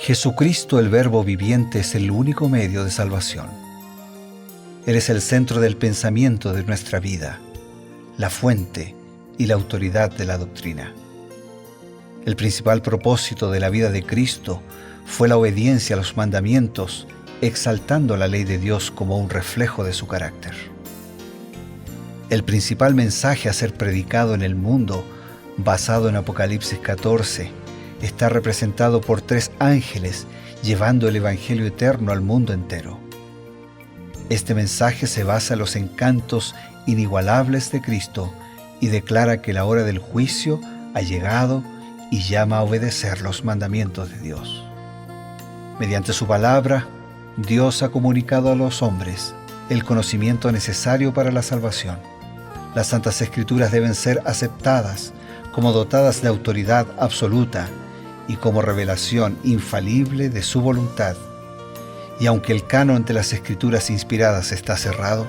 Jesucristo, el Verbo viviente, es el único medio de salvación. Él es el centro del pensamiento de nuestra vida, la fuente y la autoridad de la doctrina. El principal propósito de la vida de Cristo fue la obediencia a los mandamientos, exaltando la ley de Dios como un reflejo de su carácter. El principal mensaje a ser predicado en el mundo, basado en Apocalipsis 14, está representado por 3 ángeles llevando el Evangelio eterno al mundo entero. Este mensaje se basa en los encantos inigualables de Cristo y declara que la hora del juicio ha llegado y llama a obedecer los mandamientos de Dios. Mediante su palabra, Dios ha comunicado a los hombres el conocimiento necesario para la salvación. Las Santas Escrituras deben ser aceptadas como dotadas de autoridad absoluta y como revelación infalible de su voluntad. Y aunque el canon de las Escrituras inspiradas está cerrado,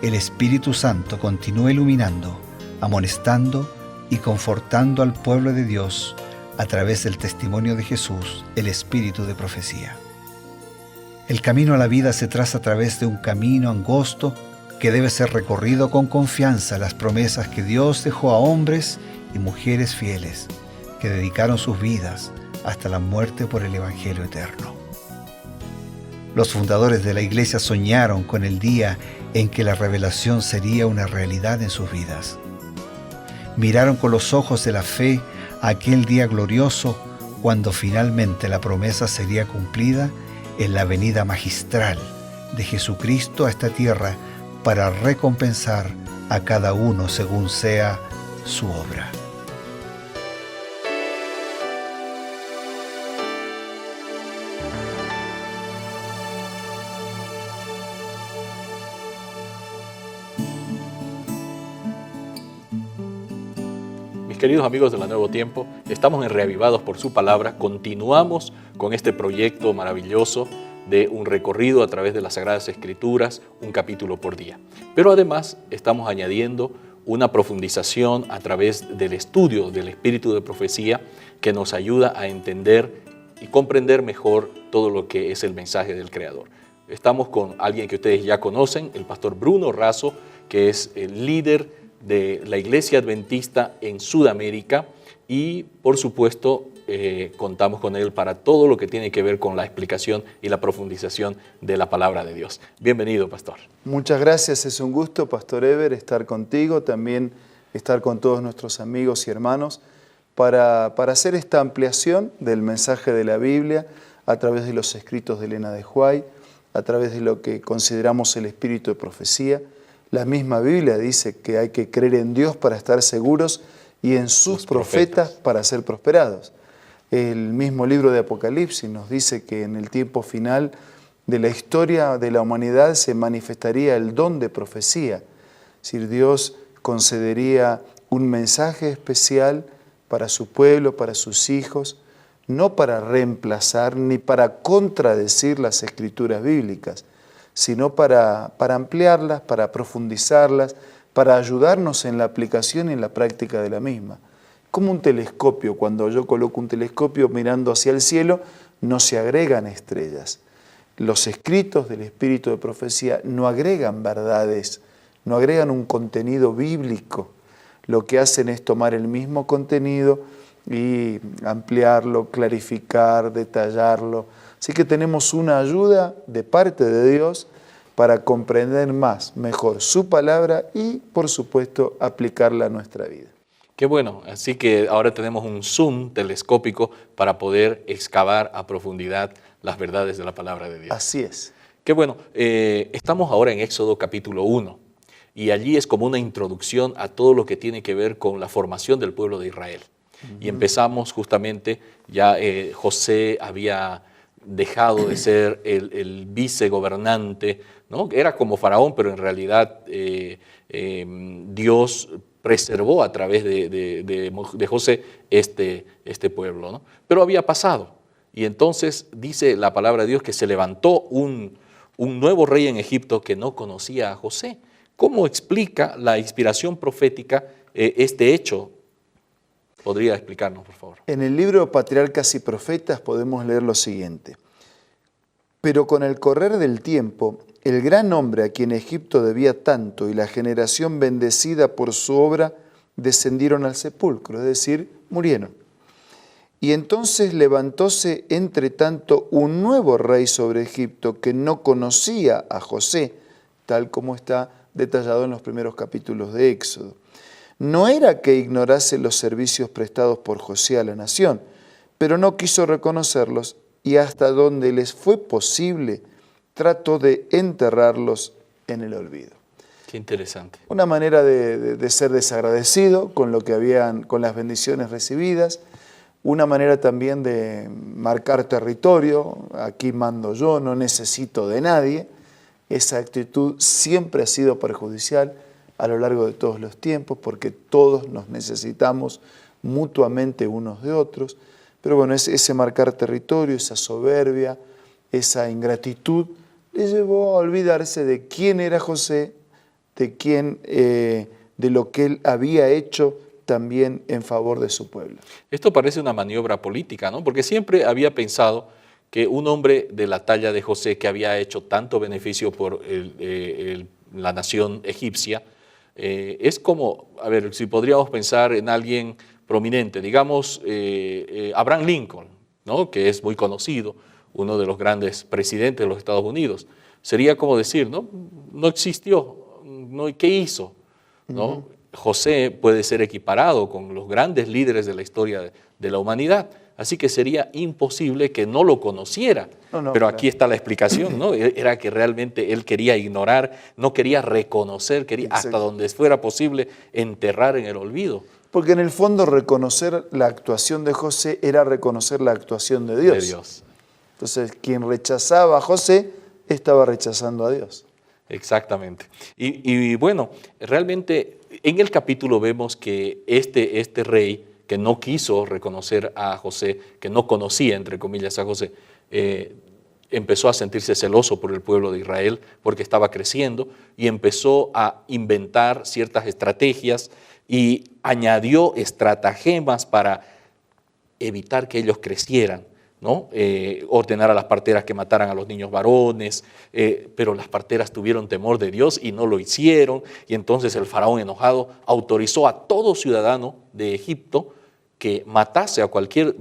el Espíritu Santo continúa iluminando, amonestando y confortando al pueblo de Dios a través del testimonio de Jesús, el Espíritu de profecía. El camino a la vida se traza a través de un camino angosto que debe ser recorrido con confianza a las promesas que Dios dejó a hombres y mujeres fieles que dedicaron sus vidas hasta la muerte por el Evangelio eterno. Los fundadores de la Iglesia soñaron con el día en que la revelación sería una realidad en sus vidas. Miraron con los ojos de la fe a aquel día glorioso cuando finalmente la promesa sería cumplida en la venida magistral de Jesucristo a esta tierra para recompensar a cada uno según sea su obra. Queridos amigos de la Nuevo Tiempo, estamos en Reavivados por su palabra. Continuamos con este proyecto maravilloso de un recorrido a través de las Sagradas Escrituras, un capítulo por día. Pero además estamos añadiendo una profundización a través del estudio del espíritu de profecía que nos ayuda a entender y comprender mejor todo lo que es el mensaje del Creador. Estamos con alguien que ustedes ya conocen, el pastor Bruno Razo, que es el líder de la Iglesia Adventista en Sudamérica y, por supuesto, contamos con él para todo lo que tiene que ver con la explicación y la profundización de la palabra de Dios. Bienvenido, pastor. Muchas gracias, es un gusto, pastor Eber, estar contigo, también estar con todos nuestros amigos y hermanos para hacer esta ampliación del mensaje de la Biblia a través de los escritos de Elena de White, a través de lo que consideramos el espíritu de profecía. La misma Biblia dice que hay que creer en Dios para estar seguros y en sus profetas para ser prosperados. El mismo libro de Apocalipsis nos dice que en el tiempo final de la historia de la humanidad se manifestaría el don de profecía. Es decir, Dios concedería un mensaje especial para su pueblo, para sus hijos, no para reemplazar ni para contradecir las escrituras bíblicas, sino para ampliarlas, para profundizarlas, para ayudarnos en la aplicación y en la práctica de la misma. Como un telescopio, cuando yo coloco un telescopio mirando hacia el cielo, no se agregan estrellas. Los escritos del espíritu de profecía no agregan verdades, no agregan un contenido bíblico. Lo que hacen es tomar el mismo contenido y ampliarlo, clarificar, detallarlo. Así que tenemos una ayuda de parte de Dios para comprender mejor su palabra y, por supuesto, aplicarla a nuestra vida. Qué bueno, así que ahora tenemos un zoom telescópico para poder excavar a profundidad las verdades de la palabra de Dios. Así es. Qué bueno, estamos ahora en Éxodo capítulo 1 y allí es como una introducción a todo lo que tiene que ver con la formación del pueblo de Israel. Y empezamos justamente, ya José había dejado de ser el vicegobernante, ¿no? Era como faraón, pero en realidad Dios preservó a través de José este pueblo, ¿no? Pero había pasado. Y entonces dice la palabra de Dios que se levantó un nuevo rey en Egipto que no conocía a José. ¿Cómo explica la inspiración profética este hecho? ¿Podría explicarnos, por favor? En el libro Patriarcas y Profetas podemos leer lo siguiente. Pero con el correr del tiempo, el gran hombre a quien Egipto debía tanto y la generación bendecida por su obra descendieron al sepulcro, es decir, murieron. Y entonces levantóse entre tanto un nuevo rey sobre Egipto que no conocía a José, tal como está detallado en los primeros capítulos de Éxodo. No era que ignorase los servicios prestados por José a la nación, pero no quiso reconocerlos y hasta donde les fue posible trató de enterrarlos en el olvido. Qué interesante. Una manera de ser desagradecido con lo que habían, con las bendiciones recibidas, una manera también de marcar territorio, aquí mando yo, no necesito de nadie. Esa actitud siempre ha sido perjudicial a lo largo de todos los tiempos, porque todos nos necesitamos mutuamente unos de otros. Pero bueno, ese marcar territorio, esa soberbia, esa ingratitud, le llevó a olvidarse de quién era José, de lo que él había hecho también en favor de su pueblo. Esto parece una maniobra política, ¿no? Porque siempre había pensado que un hombre de la talla de José, que había hecho tanto beneficio por la nación egipcia, es como, a ver, si podríamos pensar en alguien prominente, digamos Abraham Lincoln, ¿no? Que es muy conocido, uno de los grandes presidentes de los Estados Unidos. Sería como decir, ¿no? No existió, ¿no? ¿Qué hizo? ¿No? José puede ser equiparado con los grandes líderes de la historia de la humanidad, así que sería imposible que no lo conociera. Pero aquí está la explicación, ¿no? Era que realmente él quería ignorar, no quería reconocer, quería hasta donde fuera posible enterrar en el olvido. Porque en el fondo reconocer la actuación de José era reconocer la actuación de Dios. Entonces, quien rechazaba a José estaba rechazando a Dios. Exactamente. Y bueno, realmente en el capítulo vemos que este rey que no quiso reconocer a José, que no conocía, entre comillas, a José, empezó a sentirse celoso por el pueblo de Israel porque estaba creciendo y empezó a inventar ciertas estrategias y añadió estratagemas para evitar que ellos crecieran, ¿no? Ordenar a las parteras que mataran a los niños varones, pero las parteras tuvieron temor de Dios y no lo hicieron, y entonces el faraón enojado autorizó a todo ciudadano de Egipto que matase a cualquier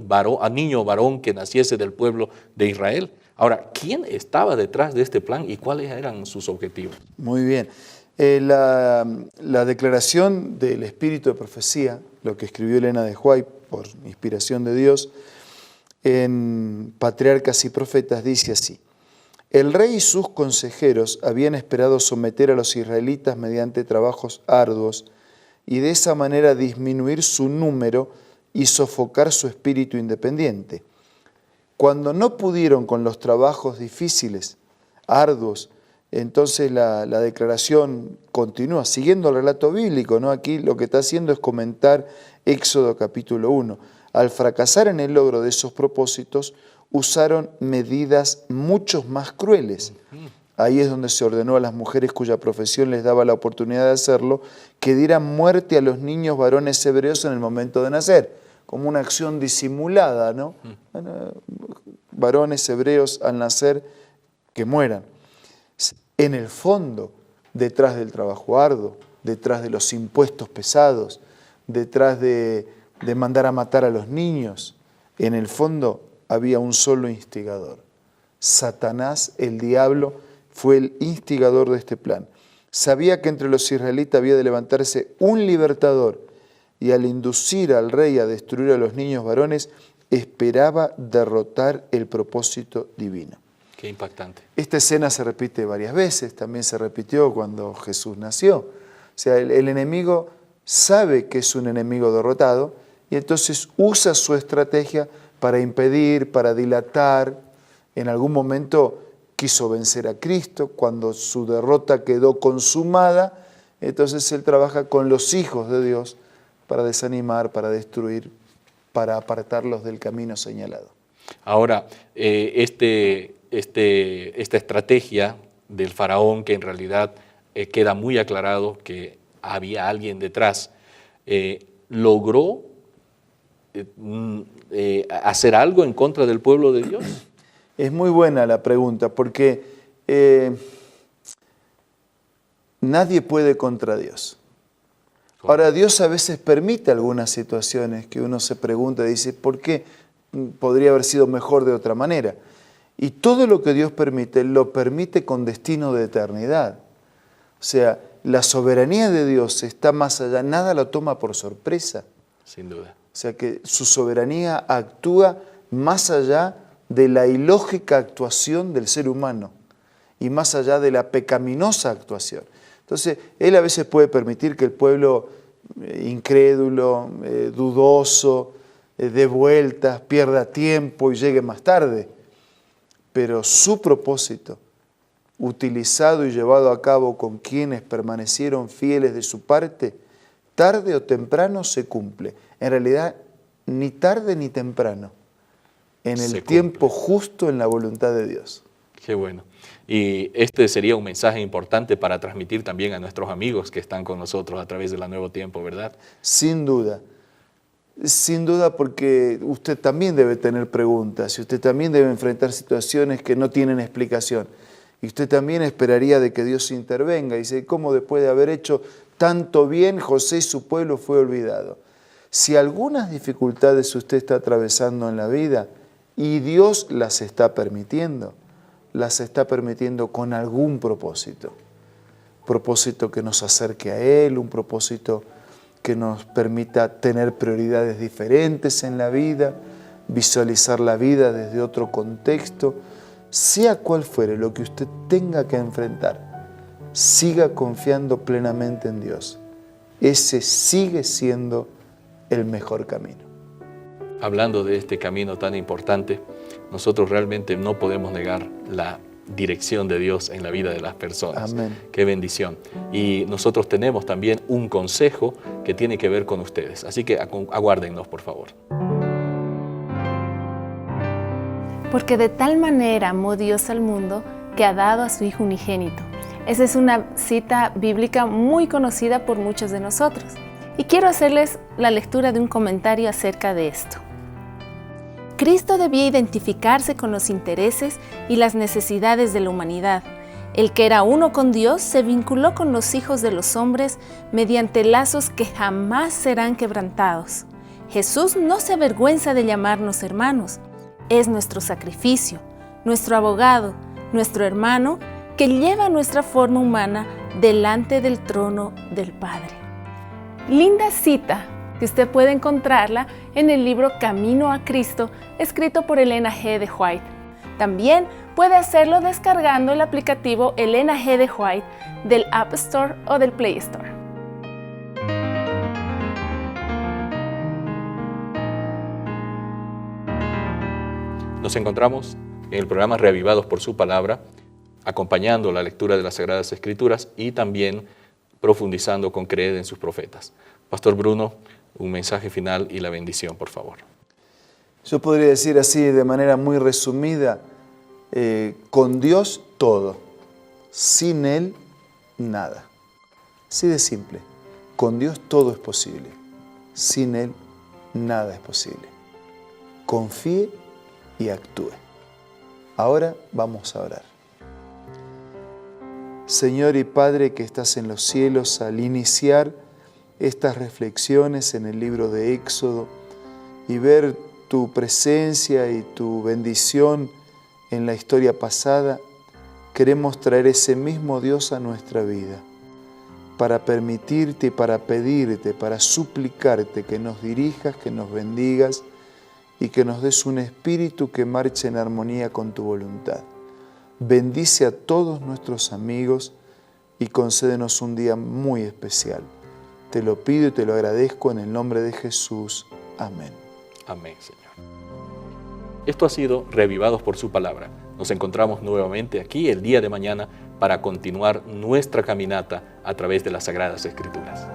niño varón que naciese del pueblo de Israel. Ahora, ¿quién estaba detrás de este plan y cuáles eran sus objetivos? Muy bien. La declaración del espíritu de profecía, lo que escribió Elena de White por inspiración de Dios, en Patriarcas y Profetas dice así: el rey y sus consejeros habían esperado someter a los israelitas mediante trabajos arduos y de esa manera disminuir su número y sofocar su espíritu independiente. Cuando no pudieron con los trabajos difíciles, arduos, entonces la declaración continúa, siguiendo el relato bíblico, ¿no? Aquí lo que está haciendo es comentar Éxodo capítulo 1. Al fracasar en el logro de esos propósitos, usaron medidas mucho más crueles. Ahí es donde se ordenó a las mujeres cuya profesión les daba la oportunidad de hacerlo, que dieran muerte a los niños varones hebreos en el momento de nacer, como una acción disimulada, ¿no? Varones hebreos al nacer que mueran. En el fondo, detrás del trabajo arduo, detrás de los impuestos pesados, detrás de mandar a matar a los niños, en el fondo había un solo instigador. Satanás, el diablo, fue el instigador de este plan. Sabía que entre los israelitas había de levantarse un libertador y al inducir al rey a destruir a los niños varones, esperaba derrotar el propósito divino. Qué impactante. Esta escena se repite varias veces, también se repitió cuando Jesús nació. O sea, el enemigo sabe que es un enemigo derrotado y entonces usa su estrategia para impedir, para dilatar. En algún momento quiso vencer a Cristo, cuando su derrota quedó consumada, entonces él trabaja con los hijos de Dios para desanimar, para destruir, para apartarlos del camino señalado. Ahora, esta estrategia del faraón, que en realidad queda muy aclarado que había alguien detrás, logró hacer algo en contra del pueblo de Dios? Es muy buena la pregunta, porque nadie puede contra Dios. Ahora, Dios a veces permite algunas situaciones que uno se pregunta y dice, ¿por qué podría haber sido mejor de otra manera? Y todo lo que Dios permite, lo permite con destino de eternidad. O sea, la soberanía de Dios está más allá, nada lo toma por sorpresa. Sin duda. O sea que su soberanía actúa más allá de la ilógica actuación del ser humano y más allá de la pecaminosa actuación. Entonces, Él a veces puede permitir que el pueblo incrédulo, dudoso, dé vueltas, pierda tiempo y llegue más tarde. Pero su propósito, utilizado y llevado a cabo con quienes permanecieron fieles de su parte, tarde o temprano se cumple. En realidad, ni tarde ni temprano, en el tiempo justo, en la voluntad de Dios. Qué bueno. Y este sería un mensaje importante para transmitir también a nuestros amigos que están con nosotros a través de la Nuevo Tiempo, ¿verdad? Sin duda. Sin duda, porque usted también debe tener preguntas y usted también debe enfrentar situaciones que no tienen explicación. Y usted también esperaría de que Dios intervenga. Y dice, ¿cómo después de haber hecho tanto bien, José y su pueblo fue olvidado? Si algunas dificultades usted está atravesando en la vida y Dios las está permitiendo con algún propósito. Propósito que nos acerque a Él, un propósito que nos permita tener prioridades diferentes en la vida, visualizar la vida desde otro contexto. Sea cual fuere lo que usted tenga que enfrentar, siga confiando plenamente en Dios. Ese sigue siendo el mejor camino. Hablando de este camino tan importante, nosotros realmente no podemos negar la dirección de Dios en la vida de las personas. Amén. Qué bendición. Y nosotros tenemos también un consejo que tiene que ver con ustedes. Así que aguárdennos, por favor. Porque de tal manera amó Dios al mundo que ha dado a su Hijo unigénito. Esa es una cita bíblica muy conocida por muchos de nosotros. Y quiero hacerles la lectura de un comentario acerca de esto. Cristo debía identificarse con los intereses y las necesidades de la humanidad. El que era uno con Dios se vinculó con los hijos de los hombres mediante lazos que jamás serán quebrantados. Jesús no se avergüenza de llamarnos hermanos. Es nuestro sacrificio, nuestro abogado, nuestro hermano que lleva nuestra forma humana delante del trono del Padre. Linda cita que usted puede encontrarla en el libro Camino a Cristo, escrito por Elena G. de White. También puede hacerlo descargando el aplicativo Elena G. de White del App Store o del Play Store. Nos encontramos en el programa Reavivados por su Palabra, acompañando la lectura de las Sagradas Escrituras y también profundizando con Creed en sus profetas. Pastor Bruno, un mensaje final y la bendición, por favor. Yo podría decir así de manera muy resumida, con Dios todo, sin Él nada. Así de simple, con Dios todo es posible, sin Él nada es posible. Confíe y actúe. Ahora vamos a orar. Señor y Padre que estás en los cielos, al iniciar estas reflexiones en el libro de Éxodo y ver tu presencia y tu bendición en la historia pasada, queremos traer ese mismo Dios a nuestra vida para permitirte y para pedirte, para suplicarte que nos dirijas, que nos bendigas y que nos des un espíritu que marche en armonía con tu voluntad. Bendice a todos nuestros amigos y concédenos un día muy especial. Te lo pido y te lo agradezco en el nombre de Jesús. Amén. Amén, Señor. Esto ha sido Reavivados por su Palabra. Nos encontramos nuevamente aquí el día de mañana para continuar nuestra caminata a través de las Sagradas Escrituras.